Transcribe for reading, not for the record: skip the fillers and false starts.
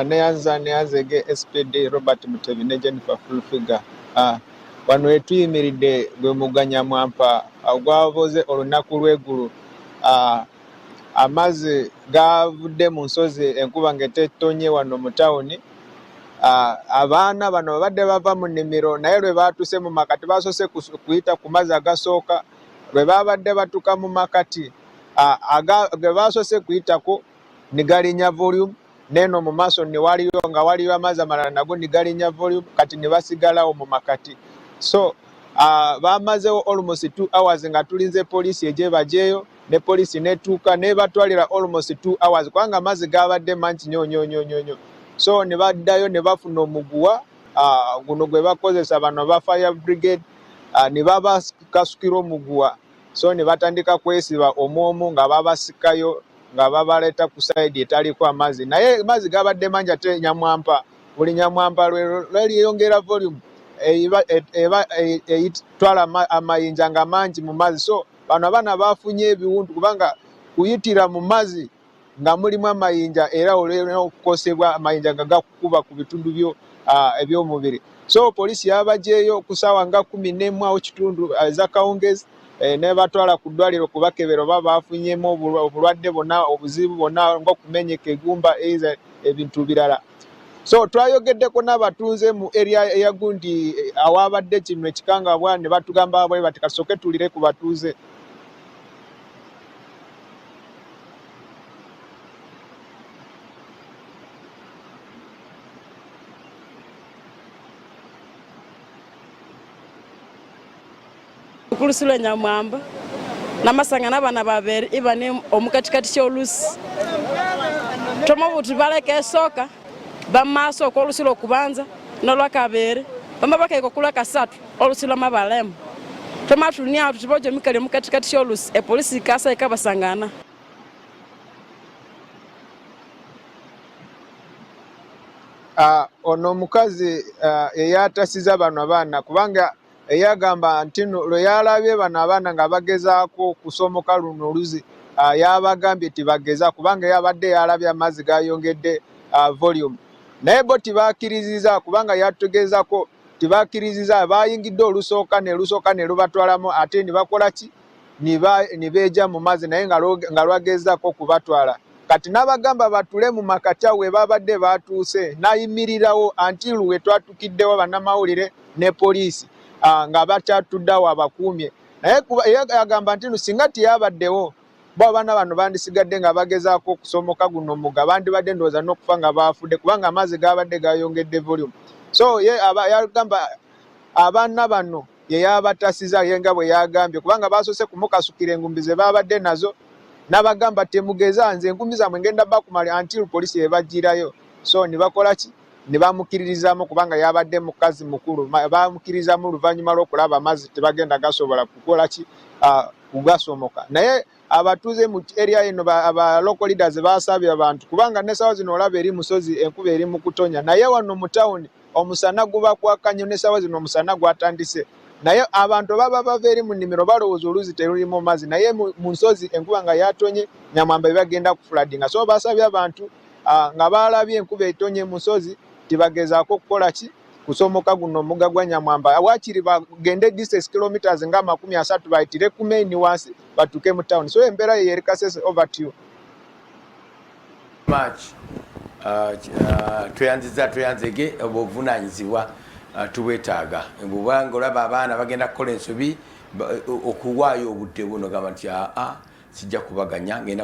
neyanzege SPD Robert Mutebi ne Jennifer Fulfiga. Wano etuyimiridde gwe mugga Nyamwamba ogwavoze olunaku lw'eggulu. Amazzi gavudde mu nsozi enkuba ng'etetonye wano mu tawuni. Abaana bano babadde bava mu nnimiro naye lwe baatuse mu makati basoose kuyita ku mazzi agasooka lwe babadde batuka mu makati ge basoose kuyitako ne galinnya volume neno mu maaso ne waliyo amazzi amalala nago ne galinnya volume kati ne basigalawo mu makati. So bamazewo almost 2 hours nga tulinze poliisi ejebajeeyo ne poliisi netuuka nebatwalira almost 2 hours kubanga amazzi gabadde mangi nnyo. So ne baddayo ne bafuna omuguwa guno gwe bakozesa bano ba fire brigade ne babakasukira omuguwa. So ne batandika kwesiba omwomu nga babasikayo nga babaleeta ku side etaliko amazzi naye amazzi gabadde mangi ate Nyamwamba buli Nyamwamba lweyongera volume eyitwala amayinja nga mangi mu mazzi. So bano abaana bafunye ebiwundu kubanga kuyitira mu mazzi nga mulimu amayinja era olw'era okukosebwa amayinja nga gakukuba ku bitundu eby'omubiri. So poliisi yabajeeyo ku ssaawa nga 11 kitundu eza kawungezi ne batwala ku ddwaliro kubakebera oba bafunyemu obulwadde bonna obuzibu bonna ng'okumenyeka egumba ebintu birala. So twayogeddeko n'abatunze mu area eya Gundi awabadde kino ekikangabwa ne batugamba bwe bati kasooke tulire ku batuuze. Kulusula Nyamwamba namasangana abana babiri ibane omukatikati ky'olusi tomabuti baleka esooka bamaaso olusi lwokubanza n'olwakabiri bamba bakaika ku lwakasatu olusi lw'amabalemu tomatulini awo tutubojo mikali omukatikati ky'olusi epolisi ikasa ikabasangana. Ono omukazi eyatasiza bano abaana kubanga eyagamba nti lwe yalabye bano abaana nga bagezaako kusomoka luno oluzi yabagambye tibageza kubanga yabadde yalabye amazzi gayongedde volume naye bo tibakkiriziza kubanga yatugeezako tibakkiriziza bayingidde olusooka ne lubatwalamu ate ne bakola ki ne beeja mu mazzi naye nga lwagezaako kubatwala kati n'abagamba batule mu makati awo we babadde batuuse n'ayimirirawo anti lwe twatukiddewo bannamawulire ne poliisi nga bakyatuddawo abakuumye naye yagamba nti singa tiyabaddewo bo abaana bano bandisigadde nga bagezaako okusomoka guno omugga bandibadde ndowooza n'okufa nga baafudde kubanga amazzi gabadde gayongedde volume. So yagamba abaana bano ye yabatasiza ye nga bwe yagambye kubanga basoose kumukasukira engumbi ze babadde nazo n'abagamba temugeza nze engumbi zammwe ngenda bakumala until poliisi ebagirayo. So ne bakola ki ne bamukiririzaamu kubanga yabadde mukazi mukulu bamukiririzaamu oluvannyuma lw'okulaba amazzi tebagenda gasobola kukola ki kugasomoka naye abatuuze mu area eno aba local leaders basabye abantu kubanga n'essaawa zino olaba eri musozi enkuba eri mu kutonya naye wano mu tawuni omusana guba kwakanya n'essaawa zino omusana gwatandise naye abantu baba bava eri mu nnimiro balowooza oluzi terulimu mazzi naye mu nsozi enkuba nga yatonye Nyamwamba bagenda ku floodinga. So basabye abantu nga balabye enkuba etonye mu nsozi tibagezaako okukola ki kusomoka guno omugga gwa Nyamwamba waakiri bagende distance kilometers nga 30 bayitire ku main wansi batuke mu town. So embeera ye eri Kasese, over to you. Much tweyanzege obuvunaanyizibwa tuwetaaga bwubanga olaba abaana bagenda kukola ensobi okuwaayo obudde buno gamba nti sijja kubaganya ngenda